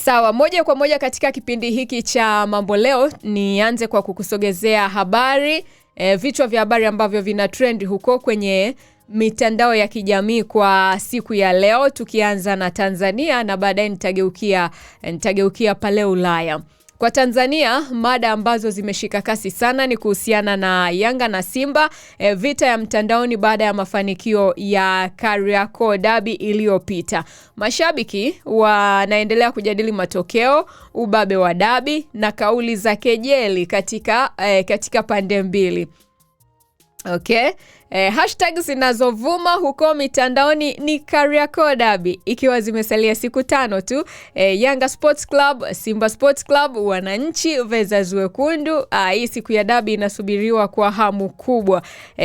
Sawa, moja kwa moja katika kipindi hiki cha Mambo Leo, nianze kwa kukusogezea habari, vichwa vya habari ambavyo vina trend huko kwenye mitandao ya kijamii kwa siku ya leo, tukianza na Tanzania na baadaye nitageukia pale Ulaya. Kwa Tanzania, mada ambazo zimeshika kasi sana ni kuhusiana na Yanga na Simba, vita ya mtandaoni baada ya mafanikio ya Kariakoo Derby iliyopita. Mashabiki wanaendelea kujadili matokeo, ubabe wa derby na kauli za kejeli katika pande mbili. Okay. Hashtag zinazovuma huko mitandaoni ni Kariakoo Derby, ikiwa zimesalia siku 5 tu. Yanga Sports Club, Simba Sports Club, wananchi versus wekundu. Hii siku ya derby inasubiriwa kwa hamu kubwa.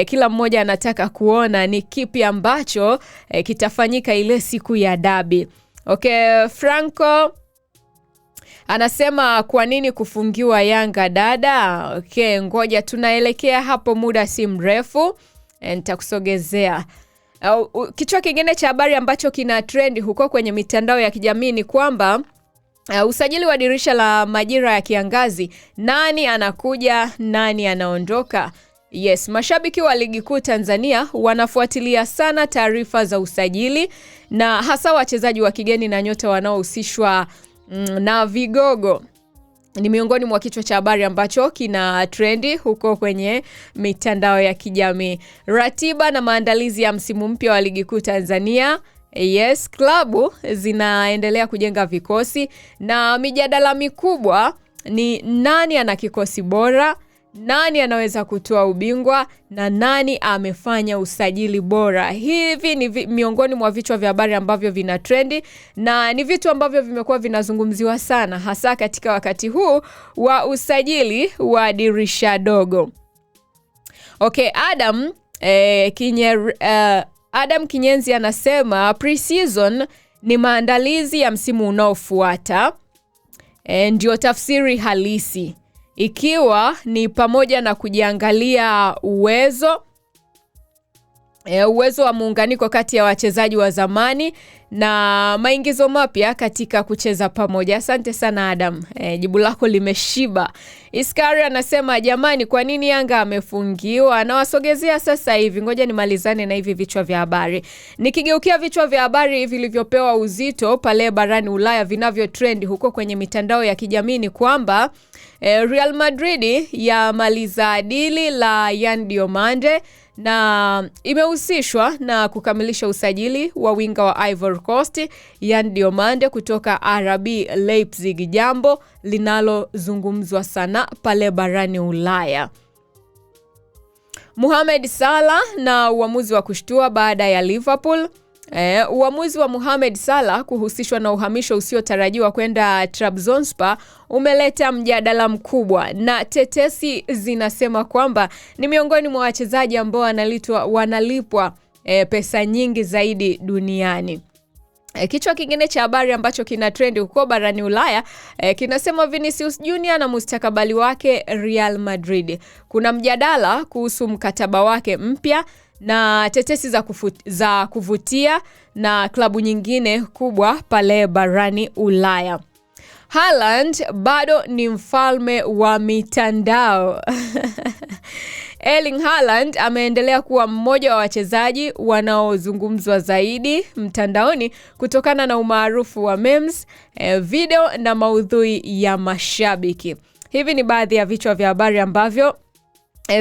Kila mmoja anataka kuona ni kipi ambacho kitafanyika ile siku ya derby. Okay, Franco anasema kwa nini kufungiwa Yanga dada? Okay, ngoja tunaelekea hapo muda si mrefu. Nitakusogezea. Kichwa kingine cha habari ambacho kina trend huko kwenye mitandao ya kijamii ni kwamba usajili wa dirisha la majira ya kiangazi, nani anakuja, nani anaondoka? Yes, mashabiki wa ligi kuu Tanzania wanafuatilia sana taarifa za usajili na hasa wachezaji wa kigeni na nyota wanaohusishwa na vigogo. Ni miongoni mwa kichwa cha habari ambacho kina trendi huko kwenye mitandao ya kijamii. Ratiba na maandalizi ya msimu mpya wa ligi kuu Tanzania. Yes, klabu zinaendelea kujenga vikosi na mijadala mikubwa ni nani ana kikosi bora, nani anaweza kutoa ubingwa na nani amefanya usajili bora. Hivi ni miongoni mwa vichwa vya habari ambavyo vina trendi na ni vitu ambavyo vimekuwa vinazungumziwa sana hasa katika wakati huu wa usajili wa dirisha dogo. Okay, Adam Kinyenzi anasema pre-season ni maandalizi ya msimu unaofuata. Ndio tafsiri halisi, ikiwa ni pamoja na kujiangalia uwezo wa muunganiko kati ya wachezaji wa zamani na maingizo mapya katika kucheza pamoja. Asante sana Adam, jibu lako limeshiba. Iskari anasema jamani, kwa nini Yanga amefungiwa? Nawasogezea sasa hivi, ngoja nimalizane na hivi vichwa vya habari. Nikigeukia vichwa vya habari vilivyopewa uzito pale barani Ulaya vinavyo trend huko kwenye mitandao ya kijamii ni kwamba Real Madrid yamaliza dili la Yan Diomande na imehusishwa na kukamilisha usajili wa winga wa Ivory Coast Yan Diomande kutoka RB Leipzig, jambo linalozungumzwa sana pale barani Ulaya. Mohamed Salah na uamuzi wa kushtua baada ya Liverpool. Uamuzi wa Mohamed Salah kuhusishwa na uhamisho usiotarajiwa kwenda Trabzonspor umeleta mjadala mkubwa na tetesi zinasema kwamba ni miongoni mwa wachezaji ambao wanalipwa pesa nyingi zaidi duniani. Kichwa kingine cha habari ambacho kina trend huko barani Ulaya kinasema Vinicius Junior na mustakabali wake Real Madrid. Kuna mjadala kuhusu mkataba wake mpya na tetesi za kuvutia na klabu nyingine kubwa pale barani Ulaya. Haaland bado ni mfalme wa mitandao. Erling Haaland ameendelea kuwa mmoja wa wachezaji wanaozungumzwa zaidi mtandaoni kutokana na umaarufu wa memes, video na maudhui ya mashabiki. Hivi ni baadhi ya vichwa vya habari ambavyo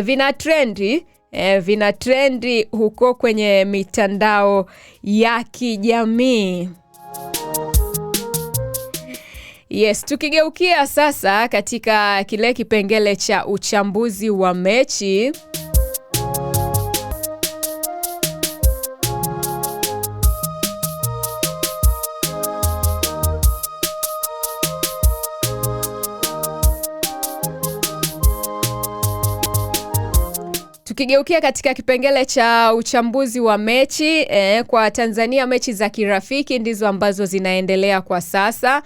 vina trendi huko kwenye mitandao ya kijamii. Yes, tukigeukia sasa katika kile kipengele cha uchambuzi wa mechi. Tukigeukia katika kipengele cha uchambuzi wa mechi, kwa Tanzania mechi za kirafiki ndizo ambazo zinaendelea kwa sasa.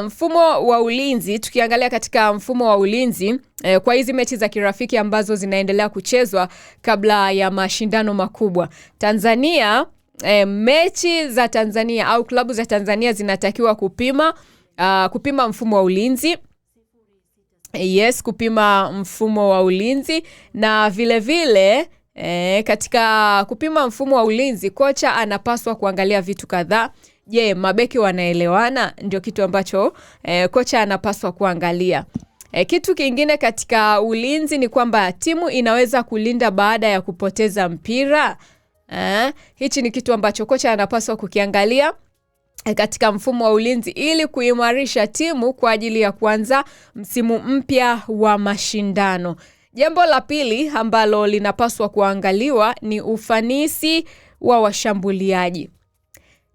Mfumo wa ulinzi, tukiangalia katika mfumo wa ulinzi kwa hizi mechi za kirafiki ambazo zinaendelea kuchezwa kabla ya mashindano makubwa. Tanzania, mechi za Tanzania au klabu za Tanzania zinatakiwa kupima kupima mfumo wa ulinzi. Yes, kupima mfumo wa ulinzi. Na vile vile katika kupima mfumo wa ulinzi, kocha anapaswa kuangalia vitu kadhaa. Je, mabeki wanaelewana? Ndio kitu ambacho kocha anapaswa kuangalia. Kitu kingine katika ulinzi ni kwamba timu inaweza kulinda baada ya kupoteza mpira. Hichi ni kitu ambacho kocha anapaswa kukiangalia katika mfumo wa ulinzi ili kuimarisha timu kwa ajili ya kuanza msimu mpya wa mashindano. Jambo la pili ambalo linapaswa kuangaliwa ni ufanisi wa washambuliaji.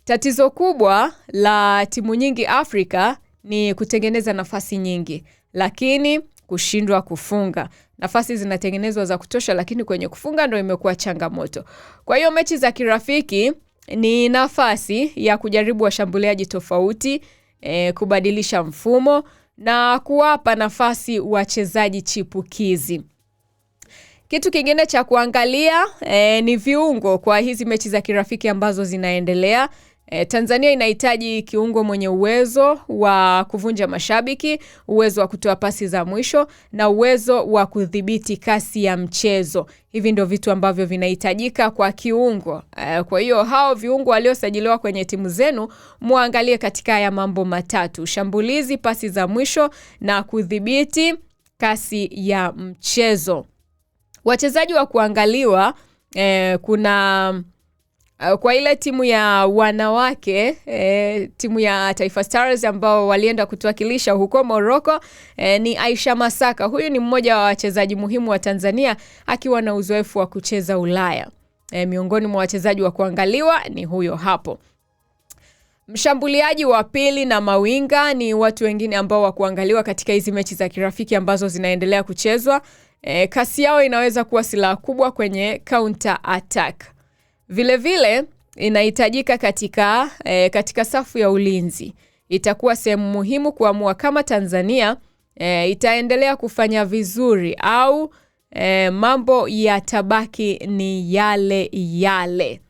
Tatizo kubwa la timu nyingi Afrika ni kutengeneza nafasi nyingi, lakini kushindwa kufunga. Nafasi zinatengenezwa za kutosha, lakini kwenye kufunga ndio imekuwa changamoto. Kwa hiyo mechi za kirafiki ni nafasi ya kujaribu washambuliaji tofauti, kubadilisha mfumo na kuwapa nafasi wachezaji chipukizi. Kitu kingine cha kuangalia ni viungo kwa hizi mechi za kirafiki ambazo zinaendelea. Tanzania inahitaji kiungo mwenye uwezo wa kuvunja mashabiki, uwezo wa kutoa pasi za mwisho na uwezo wa kudhibiti kasi ya mchezo. Hivi ndio vitu ambavyo vinahitajika kwa kiungo. Kwa hiyo hao viungo waliosajiliwa kwenye timu zenu muangalie katika haya mambo matatu: shambulizi, pasi za mwisho na kudhibiti kasi ya mchezo. Wachezaji wa kuangaliwa kuna kwa ile timu ya wanawake, timu ya Taifa Stars ambao walienda kutuwakilisha huko Morocco, ni Aisha Masaka. Huyu ni mmoja wa wachezaji muhimu wa Tanzania akiwa na uzoefu wa kucheza Ulaya. Miongoni mwa wachezaji wa kuangaliwa ni huyo hapo. Mshambuliaji wa pili na mawinga ni watu wengine ambao wa kuangaliwa katika hizi mechi za kirafiki ambazo zinaendelea kuchezwa. Kasi yao inaweza kuwa silaha kubwa kwenye counter attack. Vile vile inahitajika katika safu ya ulinzi. Itakuwa sehemu muhimu kuamua kama Tanzania itaendelea kufanya vizuri au mambo yatabaki ni yale yale.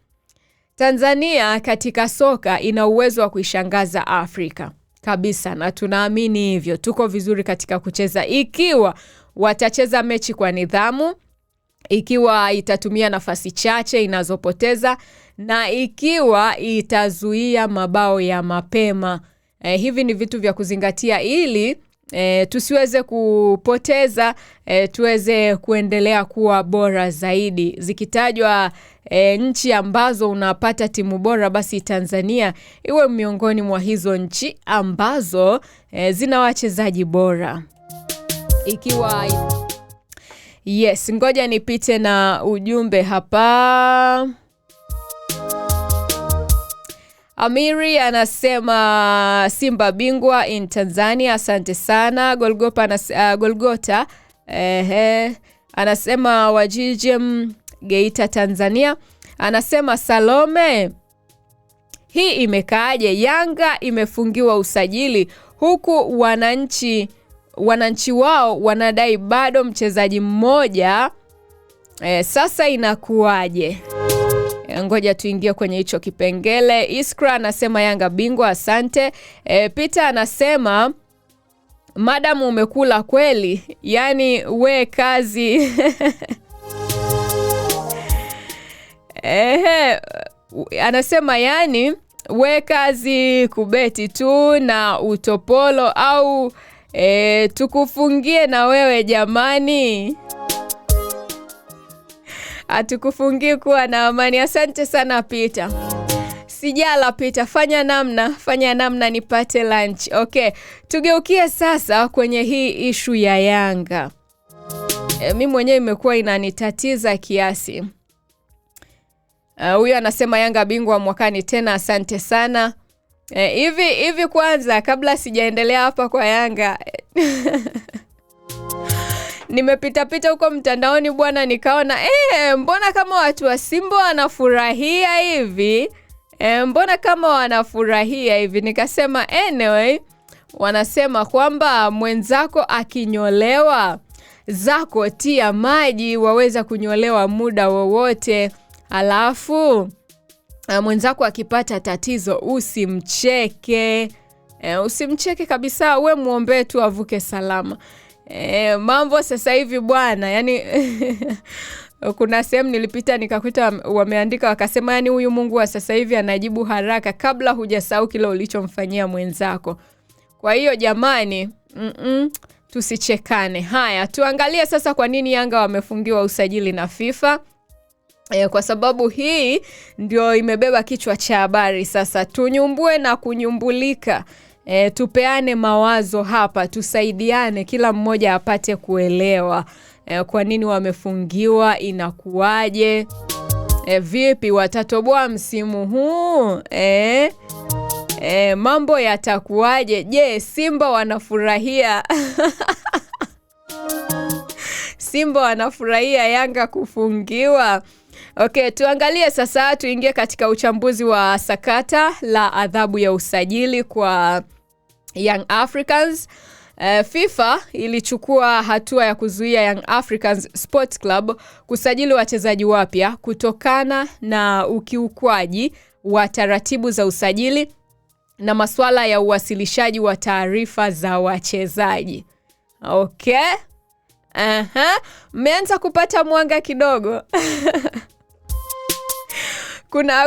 Tanzania katika soka ina uwezo wa kuishangaza Afrika kabisa, na tunaamini hivyo. Tuko vizuri katika kucheza ikiwa watacheza mechi kwa nidhamu, ikiwa itatumia nafasi chache inazopoteza, na ikiwa itazuia mabao ya mapema. Hivi ni vitu vya kuzingatia ili tusiweze kupoteza, tuweze kuendelea kuwa bora zaidi. Zikitajwa nchi ambazo unapata timu bora, basi Tanzania iwe miongoni mwa hizo nchi ambazo zina wachezaji bora. Yes, ngoja nipite na ujumbe hapa. Amiri anasema Simba bingwa in Tanzania, asante sana. Golgota anasema Wajijem Geita Tanzania. Anasema Salome, hii imekaaje? Yanga imefungiwa usajili huku wananchi wao wanadai bado mchezaji mmoja. Sasa inakuaje? Ngoja tuingie kwenye hicho kipengele. Iskra anasema Yanga bingwa, asante. Peter anasema madam umekula kweli, yani we kazi. Anasema yani we kazi kubeti tu na utopolo au tukufungie na wewe jamani. Atukufungie kuwa na amani. Asante sana Peter. Sijala Peter, fanya namna nipate lunch. Okay, tugeukie sasa kwenye hii issue ya Yanga. Mimi mwenyewe imekuwa inanitatiza kiasi. Huyu anasema Yanga bingwa mwakani tena, asante sana. Hivi kwanza kabla sijaendelea hapa kwa Yanga nimepita huko mtandaoni bwana, nikaona mbona kama watu wa Simba wanafurahia hivi? Mbona kama wanafurahia hivi? Nikasema anyway, wanasema kwamba mwenzako akinyolewa zako tia maji, waweza kunyolewa muda wowote. Alafu mwenzako akipata tatizo usimcheke. Usimcheke kabisa, we muombe tu avuke salama. Mambo sasa hivi bwana, yani kuna sehemu nilipita nikakuta wameandika wakasema yani huyu Mungu wa sasa hivi anajibu haraka kabla hujasahau kile ulichomfanyia mwenzako. Kwa hiyo jamani, tusichekane. Haya, tuangalie sasa kwa nini Yanga wamefungiwa usajili na FIFA. Kwa sababu hii ndio imebeba kichwa cha habari sasa. Tunyumbue na kunyumbulika. Tupeane mawazo hapa, tusaidiane, kila mmoja apate kuelewa kwa nini wamefungiwa, inakuwaje, vipi watatoboa msimu huu, mambo yatakuwaje. Je, Simba wanafurahia Simba wanafurahia Yanga kufungiwa? Okay, tuangalie sasa, tuingie katika uchambuzi wa sakata la adhabu ya usajili kwa Young Africans. FIFA ilichukua hatua ya kuzuia Young Africans Sports Club kusajili wachezaji wapya kutokana na ukiukwaji wa taratibu za usajili na masuala ya uwasilishaji wa taarifa za wachezaji. Okay? Mmeanza kupata mwanga kidogo.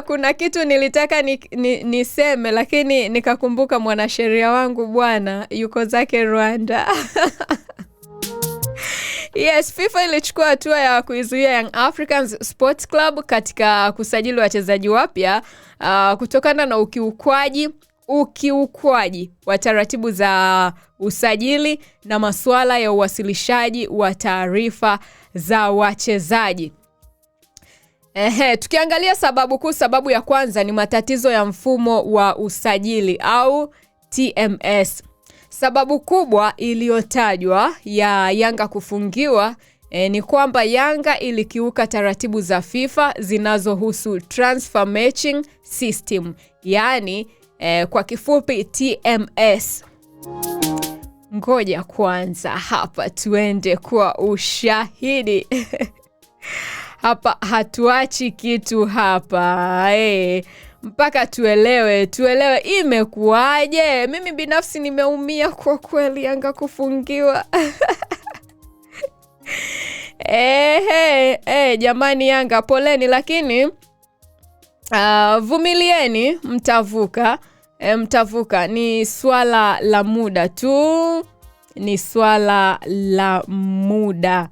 Kuna kitu nilitaka niseme lakini nikakumbuka mwanasheria wangu bwana yuko zake Rwanda. Yes, FIFA ilichukua hatua ya kuizuia Young Africans Sports Club katika kusajili wachezaji wapya kutokana na ukiukwaji wa taratibu za usajili na masuala ya uwasilishaji wa taarifa za wachezaji. Tukiangalia sababu kuu, sababu ya kwanza ni matatizo ya mfumo wa usajili au TMS. Sababu kubwa iliyotajwa ya Yanga kufungiwa ni kwamba Yanga ilikiuka taratibu za FIFA zinazohusu Transfer Matching System, yani kwa kifupi TMS. Ngoja kwanza hapa tuende kwa ushahidi. Hapa hatuachi kitu hapa. Mpaka tuelewe imekuwaje. Mimi binafsi nimeumia kwa kweli Yanga kufungiwa. Jamani Yanga, poleni, lakini vumilieni, mtavuka. Ni swala la muda tu. Ni swala la muda.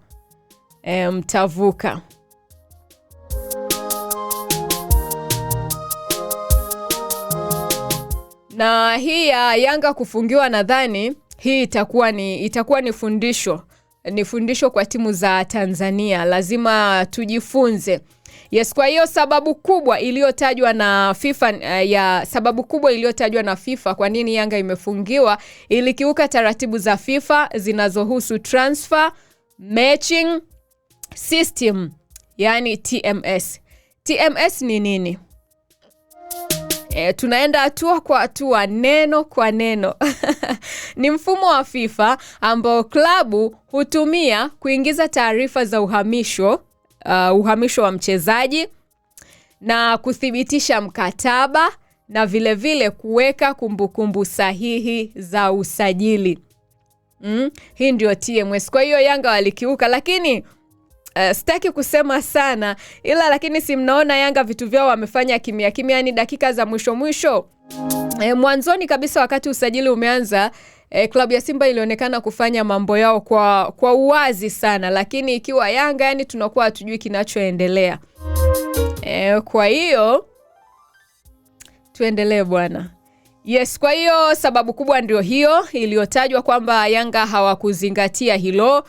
Mtavuka. Na hii ya Yanga kufungiwa, nadhani hii itakuwa ni fundisho. Ni fundisho kwa timu za Tanzania. Lazima tujifunze. Yes, kwa hiyo sababu kubwa iliyotajwa na FIFA kwa nini Yanga imefungiwa, ilikiuka taratibu za FIFA zinazohusu Transfer Matching System, yani TMS. TMS ni nini? Tunaenda hatua kwa hatua, neno kwa neno. Ni mfumo wa FIFA ambao klabu hutumia kuingiza taarifa za uhamisho wa mchezaji na kuthibitisha mkataba na vile vile kuweka kumbukumbu sahihi za usajili. Hii ndio TMS. Kwa hiyo Yanga walikiuka, lakini sitaki kusema sana, lakini si mnaona Yanga vitu vyao wamefanya kimya, yani dakika za mwisho. Mwanzoni kabisa wakati usajili umeanza, klabu ya Simba ilionekana kufanya mambo yao kwa uwazi sana, lakini ikiwa Yanga yani tunakuwa hatujui kinachoendelea. Kwa hiyo tuendelee bwana. Yes, kwa hiyo sababu kubwa ndio hiyo iliyotajwa kwamba Yanga hawakuzingatia hilo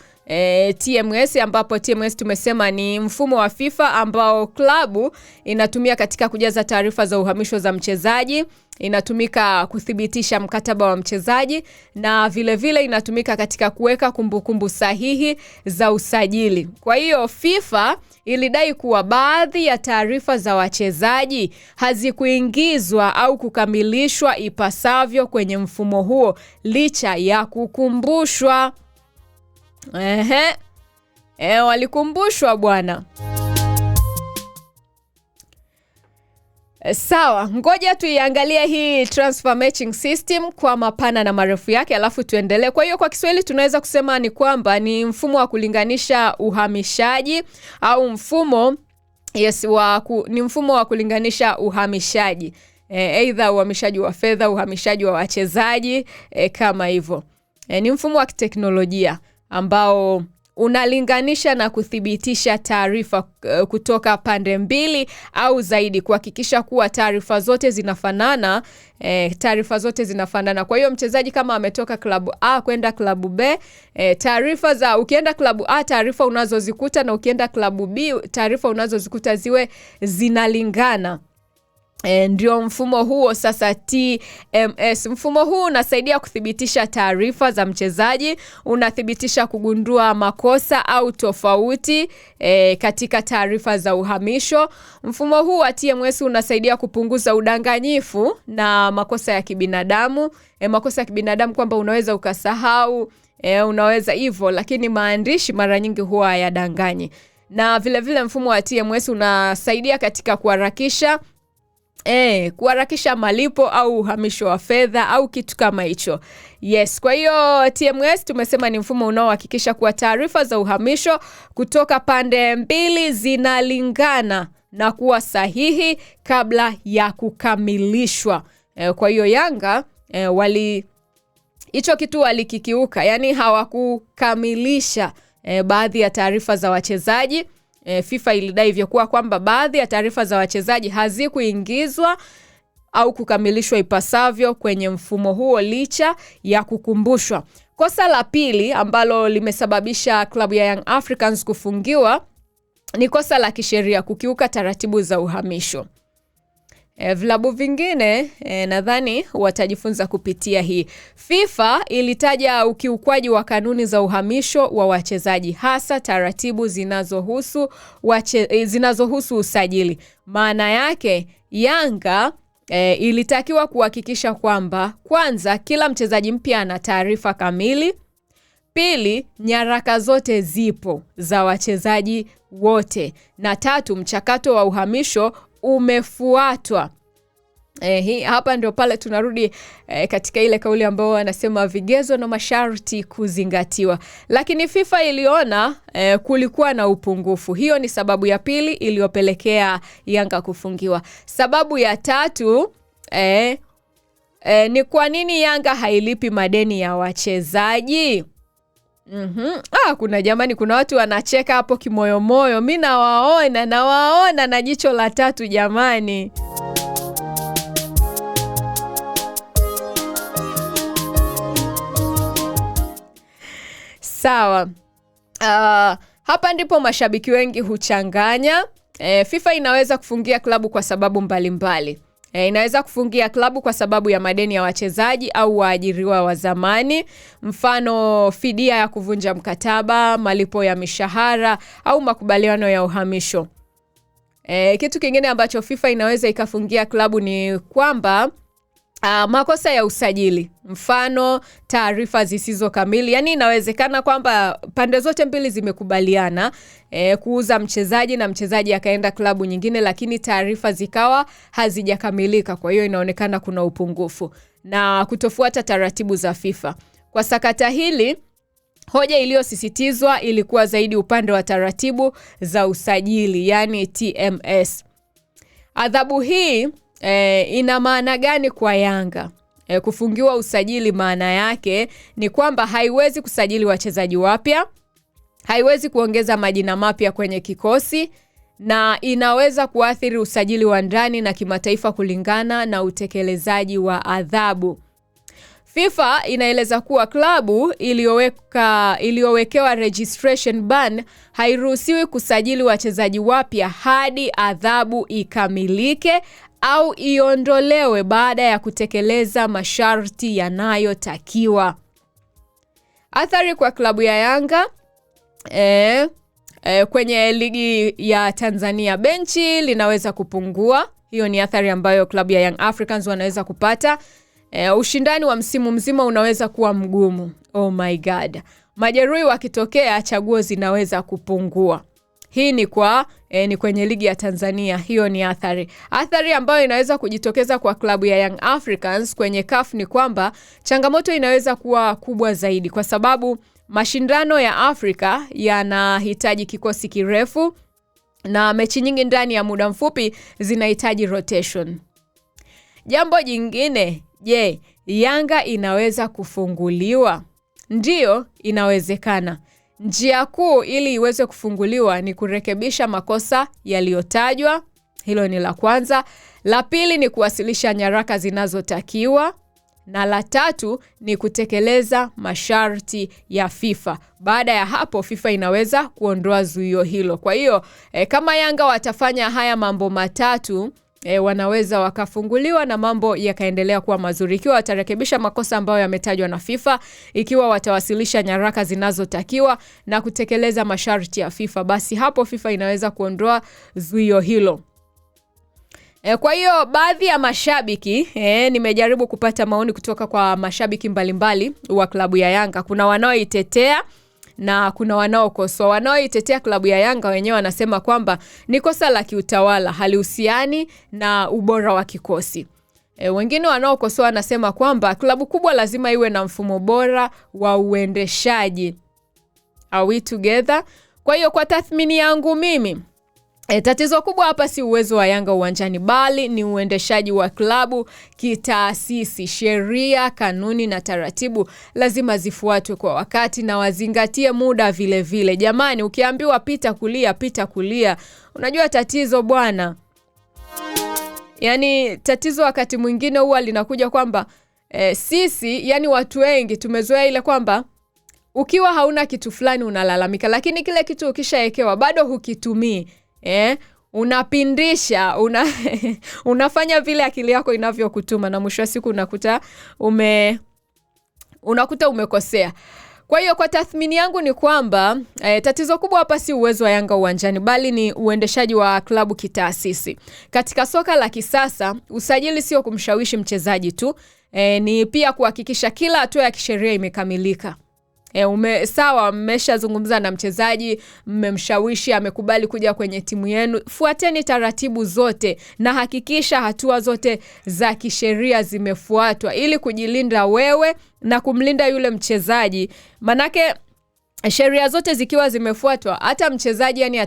TMS, ambapo TMS tumesema ni mfumo wa FIFA ambao klabu inatumia katika kujaza taarifa za uhamisho za mchezaji, inatumika kuthibitisha mkataba wa mchezaji na vile vile inatumika katika kuweka kumbukumbu sahihi za usajili. Kwa hiyo FIFA ilidai kuwa baadhi ya taarifa za wachezaji hazikuingizwa au kukamilishwa ipasavyo kwenye mfumo huo licha ya kukumbushwa. Walikumbushwa bwana. Sawa, ngoja tuiangalie hii transfer matching system kwa mapana na marefu yake, alafu tuendelee. Kwa hiyo kwa Kiswahili tunaweza kusema ni kwamba ni mfumo wa kulinganisha uhamishaji au mfumo ni mfumo wa kulinganisha uhamishaji. Either uhamishaji wa fedha, uhamishaji wa wachezaji, kama hivyo. Ni mfumo wa kiteknolojia ambao unalinganisha na kuthibitisha taarifa kutoka pande mbili au zaidi, kuhakikisha kuwa taarifa zote zinafanana. Kwa hiyo mchezaji kama ametoka klabu A kwenda klabu B, ukienda klabu A taarifa unazozikuta, na ukienda klabu B taarifa unazozikuta ziwe zinalingana. Ndio mfumo huo sasa TMS. Mfumo huu unasaidia kuthibitisha taarifa za mchezaji, unathibitisha kugundua makosa au tofauti katika taarifa za uhamisho. Mfumo huu wa TMS unasaidia kupunguza udanganyifu na makosa ya kibinadamu. Makosa ya kibinadamu kwamba unaweza ukasahau, unaweza hivyo, lakini maandishi mara nyingi huwa hayadanganyi. Na vile vile mfumo wa TMS unasaidia katika kuharakisha malipo au uhamisho wa fedha au kitu kama hicho. Yes, kwa hiyo TMS tumesema ni mfumo unaohakikisha kuwa taarifa za uhamisho kutoka pande mbili zinalingana na kuwa sahihi kabla ya kukamilishwa. Kwa hiyo Yanga hicho kitu walikikiuka, yani hawakukamilisha baadhi ya taarifa za wachezaji. FIFA ilidai hivyo kwamba baadhi ya taarifa za wachezaji hazikuingizwa au kukamilishwa ipasavyo kwenye mfumo huo licha ya kukumbushwa. Kosa la pili ambalo limesababisha klabu ya Young Africans kufungiwa ni kosa la kisheria, kukiuka taratibu za uhamisho. Vilabu vingine nadhani watajifunza kupitia hii. FIFA ilitaja ukiukwaji wa kanuni za uhamisho wa wachezaji, hasa taratibu zinazohusu usajili. Maana yake Yanga ilitakiwa kuhakikisha kwamba kwanza kila mchezaji mpya ana taarifa kamili, pili nyaraka zote zipo za wachezaji wote, na tatu mchakato wa uhamisho umefuatwa. Hapa ndio pale tunarudi katika ile kauli ambayo wanasema vigezo na masharti kuzingatiwa. Lakini FIFA iliona kulikuwa na upungufu. Hiyo ni sababu ya pili iliyopelekea Yanga kufungiwa. Sababu ya tatu ni kwa nini Yanga hailipi madeni ya wachezaji? Kuna watu wanacheka hapo kimoyomoyo. Mimi nawaona na jicho la tatu jamani. Sawa. Hapa ndipo mashabiki wengi huchanganya. FIFA inaweza kufungia klabu kwa sababu mbalimbali. Inaweza kufungia klabu kwa sababu ya madeni ya wachezaji au waajiriwa wa zamani, mfano fidia ya kuvunja mkataba, malipo ya mishahara au makubaliano ya uhamisho. Kitu kingine ambacho FIFA inaweza ikafungia klabu ni kwamba makosa ya usajili, mfano taarifa zisizo kamili. Yani inawezekana kwamba pande zote mbili zimekubaliana kuuza mchezaji na mchezaji akaenda klabu nyingine, lakini taarifa zikawa hazijakamilika. Kwa hiyo inaonekana kuna upungufu na kutofuata taratibu za FIFA. Kwa sakata hili, hoja iliyosisitizwa ilikuwa zaidi upande wa taratibu za usajili, yani TMS. Adhabu hii ina maana gani kwa Yanga? Kufungiwa usajili maana yake ni kwamba haiwezi kusajili wachezaji wapya, haiwezi kuongeza majina mapya kwenye kikosi, na inaweza kuathiri usajili wa ndani na kimataifa kulingana na utekelezaji wa adhabu. FIFA inaeleza kuwa klabu iliyowekewa registration ban hairuhusiwi kusajili wachezaji wapya hadi adhabu ikamilike au iondolewe baada ya kutekeleza masharti yanayotakiwa. Athari kwa klabu ya Yanga kwenye ligi ya Tanzania, benchi linaweza kupungua. Hiyo ni athari ambayo klabu ya Young Africans wanaweza kupata. Ushindani wa msimu mzima unaweza kuwa mgumu. Oh my God. Majeruhi wakitokea, chaguo zinaweza kupungua. Hii ni kwenye ligi ya Tanzania. Hiyo ni athari ambayo inaweza kujitokeza kwa klabu ya Young Africans kwenye CAF ni kwamba changamoto inaweza kuwa kubwa zaidi, kwa sababu mashindano ya Afrika yanahitaji kikosi kirefu na mechi nyingi ndani ya muda mfupi zinahitaji rotation. Jambo jingine, je, Yanga inaweza kufunguliwa? Ndiyo, inawezekana. Njia kuu ili iweze kufunguliwa ni kurekebisha makosa yaliyotajwa. Hilo ni la kwanza. La pili ni kuwasilisha nyaraka zinazotakiwa. Na la tatu ni kutekeleza masharti ya FIFA. Baada ya hapo FIFA inaweza kuondoa zuio hilo. Kwa hiyo kama Yanga watafanya haya mambo matatu, wanaweza wakafunguliwa na mambo yakaendelea kuwa mazuri. Ikiwa watarekebisha makosa ambayo yametajwa na FIFA, ikiwa watawasilisha nyaraka zinazotakiwa na kutekeleza masharti ya FIFA, basi hapo FIFA inaweza kuondoa zuio hilo. Kwa hiyo baadhi ya mashabiki, nimejaribu kupata maoni kutoka kwa mashabiki mbalimbali wa klabu ya Yanga. Kuna wanaoitetea na kuna wanaokosoa. Wanaoitetea klabu ya Yanga wenyewe wanasema kwamba ni kosa la kiutawala, halihusiani na ubora wa kikosi. Wengine wanaokosoa wanasema kwamba klabu kubwa lazima iwe na mfumo bora wa uendeshaji. Are we together? Kwa hiyo kwa tathmini yangu mimi, tatizo kubwa hapa si uwezo wa Yanga uwanjani, bali ni uendeshaji wa klabu kitaasisi. Sheria, kanuni na taratibu lazima zifuatwe kwa wakati na wazingatie muda vile vile. Jamani, ukiambiwa pita kulia, pita kulia. Unajua tatizo bwana, yani tatizo wakati mwingine huwa linakuja kwamba sisi, yani watu wengi tumezoea ile kwamba ukiwa hauna kitu fulani unalalamika, lakini kile kitu ukishaekewa bado hukitumii. Unapindisha, unafanya vile akili yako inavyokutuma na mwisho wa siku unakuta umekosea. Kwa hiyo kwa tathmini yangu ni kwamba tatizo kubwa hapa si uwezo wa Yanga uwanjani, bali ni uendeshaji wa klabu kitaasisi. Katika soka la kisasa, usajili sio kumshawishi mchezaji tu, ni pia kuhakikisha kila hatua ya kisheria imekamilika. Sawa, mmeshazungumza na mchezaji, mmemshawishi, amekubali kuja kwenye timu yenu. Fuateni taratibu zote na hakikisha hatua zote za kisheria zimefuatwa ili kujilinda wewe na kumlinda yule mchezaji. Manake sheria zote zikiwa zimefuatwa, hata mchezaji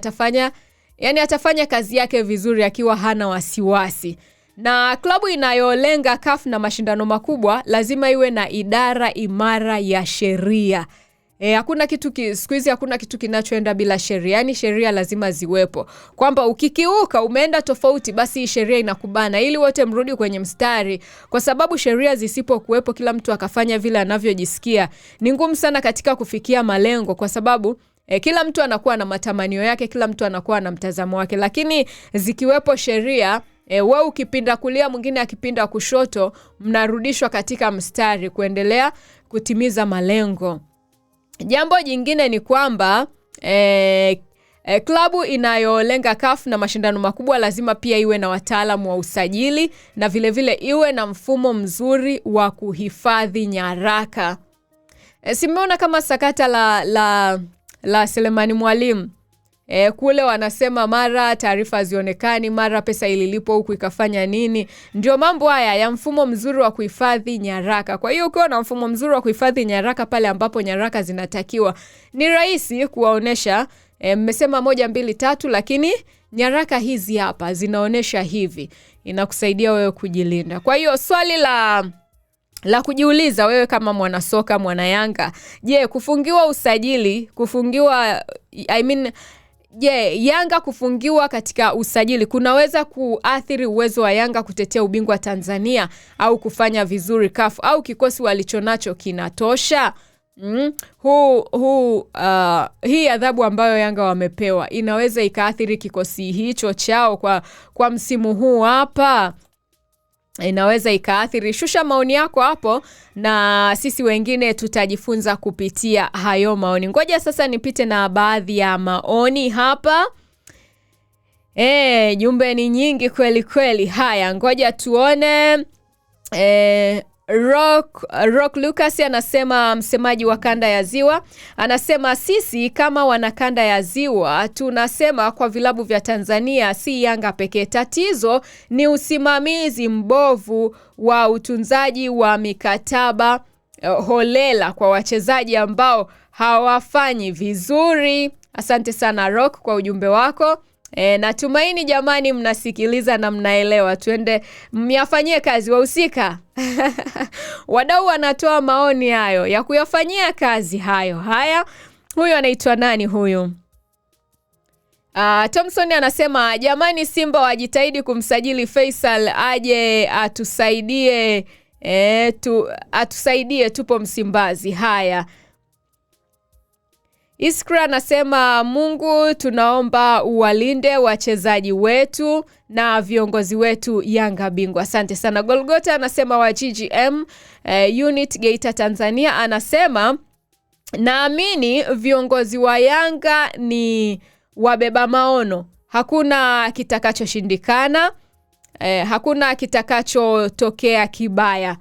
atafanya kazi yake vizuri akiwa hana wasiwasi. Na klabu inayolenga CAF na mashindano makubwa lazima iwe na idara imara ya sheria. Hakuna kitu siku hizi hakuna kitu kinachoenda bila sheria. Yani sheria lazima ziwepo. Kwamba ukikiuka, umeenda tofauti, basi sheria inakubana ili wote mrudi kwenye mstari. Kwa sababu sheria zisipokuwepo, kila mtu akafanya vile anavyojisikia, ni ngumu sana katika kufikia malengo, kwa sababu kila mtu anakuwa na matamanio yake, kila mtu anakuwa na mtazamo wake. Lakini zikiwepo sheria, wewe ukipinda kulia, mwingine akipinda kushoto, mnarudishwa katika mstari kuendelea kutimiza malengo. Jambo jingine ni kwamba klabu inayolenga CAF na mashindano makubwa lazima pia iwe na wataalamu wa usajili na vile vile iwe na mfumo mzuri wa kuhifadhi nyaraka. Simeona kama sakata la Selemani Mwalimu. Kule wanasema mara taarifa zionekani, mara pesa ililipo huku ikafanya nini. Ndio mambo haya ya mfumo mzuri wa kuhifadhi nyaraka. Kwa hiyo ukiwa na mfumo mzuri wa kuhifadhi nyaraka pale ambapo nyaraka zinatakiwa, ni rahisi kuwaonesha mmesema 1 2 3, lakini nyaraka hizi hapa zinaonesha hivi. Inakusaidia wewe kujilinda. Kwa hiyo swali la kujiuliza wewe kama mwanasoka, mwana Yanga, je, kufungiwa usajili, Yanga kufungiwa katika usajili kunaweza kuathiri uwezo wa Yanga kutetea ubingwa Tanzania au kufanya vizuri CAF, au kikosi walichonacho kinatosha? Hii adhabu ambayo Yanga wamepewa inaweza ikaathiri kikosi hicho chao kwa msimu huu hapa? Inaweza ikaathiri. Shusha maoni yako hapo na sisi wengine tutajifunza kupitia hayo maoni. Ngoja sasa nipite na baadhi ya maoni hapa. Jumbe ni nyingi kweli kweli. Haya, ngoja tuone. Rock Lucas anasema, msemaji wa kanda ya Ziwa, anasema sisi kama wanakanda ya Ziwa tunasema kwa vilabu vya Tanzania si Yanga pekee, tatizo ni usimamizi mbovu wa utunzaji wa mikataba holela kwa wachezaji ambao hawafanyi vizuri. Asante sana Rock kwa ujumbe wako. Natumaini jamani mnasikiliza na mnaelewa. Tuende myafanyie kazi wahusika. Wadau wanatoa maoni hayo ya kuyafanyia kazi hayo. Haya, huyu anaitwa nani huyu? Thompson anasema jamani Simba wajitahidi kumsajili Faisal aje atusaidie, atusaidie tupo Msimbazi. Haya. Iskra anasema Mungu tunaomba uwalinde wachezaji wetu na viongozi wetu Yanga bingwa. Asante sana. Golgota anasema wa GGM unit Geita Tanzania, anasema naamini viongozi wa Yanga ni wabeba maono. Hakuna kitakachoshindikana, hakuna kitakachotokea kibaya.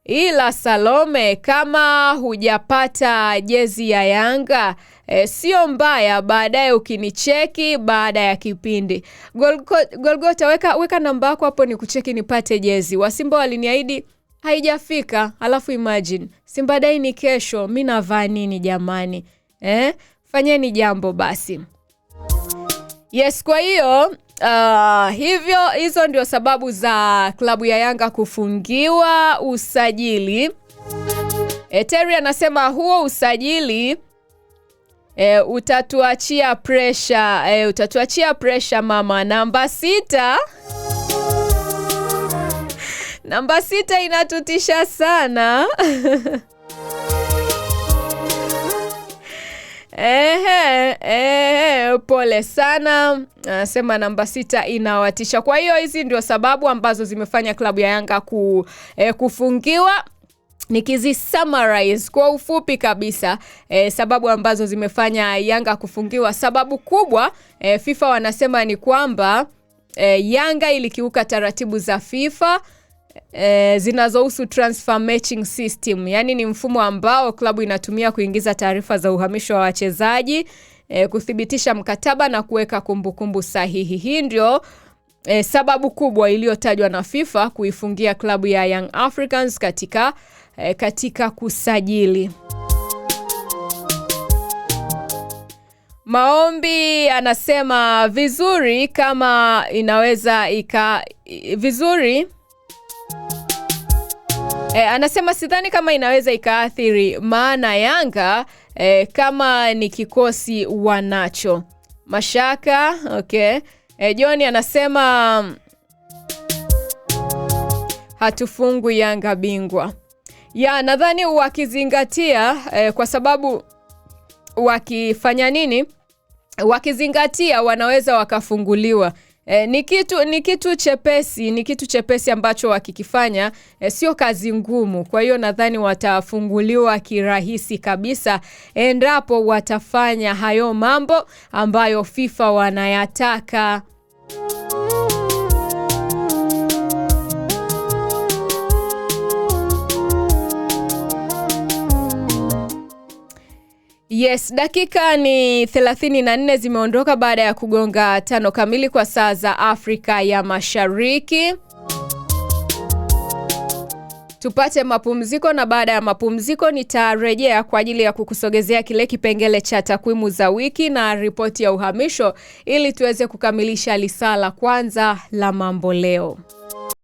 Ila Salome, kama hujapata jezi ya Yanga sio mbaya, baadaye ukinicheki baada ya kipindi. Golgota weka namba yako hapo ni kucheki nipate jezi. Wasimba waliniahidi haijafika, alafu imagine Simba Day ni kesho, mimi navaa nini jamani? Fanyeni jambo basi. Yes, kwa hiyo hizo ndio sababu za klabu ya Yanga kufungiwa usajili. Terry anasema huo usajili utatuachia pressure, utatuachia pressure mama. Namba 6 namba 6 inatutisha sana. Pole sana. Anasema namba 6 inawatisha. Kwa hiyo hizi ndio sababu ambazo zimefanya klabu ya Yanga kufungiwa. Nikizi summarize kwa ufupi kabisa, sababu ambazo zimefanya Yanga kufungiwa. Sababu kubwa FIFA wanasema ni kwamba Yanga ilikiuka taratibu za FIFA zinazohusu transfer matching system. Yani ni mfumo ambao klabu inatumia kuingiza taarifa za uhamisho wa wachezaji, kuthibitisha mkataba na kuweka kumbukumbu sahihi. Hii ndio sababu kubwa iliyotajwa na FIFA kuifungia klabu ya Young Africans katika kusajili. Maombi anasema vizuri kama inaweza vizuri. Anasema sidhani kama inaweza ikaathiri, maana Yanga kama ni kikosi wanacho. Mashaka, okay. John anasema hatufungwi Yanga bingwa. Ya nadhani wakizingatia kwa sababu wakifanya nini? Wakizingatia wanaweza wakafunguliwa. Ni kitu chepesi ambacho wakikifanya sio kazi ngumu. Kwa hiyo nadhani watafunguliwa kirahisi kabisa endapo watafanya hayo mambo ambayo FIFA wanayataka. Yes, dakika ni 34 zimeondoka baada ya kugonga 5 kamili kwa saa za Afrika ya Mashariki. Tupate mapumziko, na baada ya mapumziko nitarejea kwa ajili ya kukusogezea kile kipengele cha takwimu za wiki na ripoti ya uhamisho ili tuweze kukamilisha lisala kwanza la mambo leo.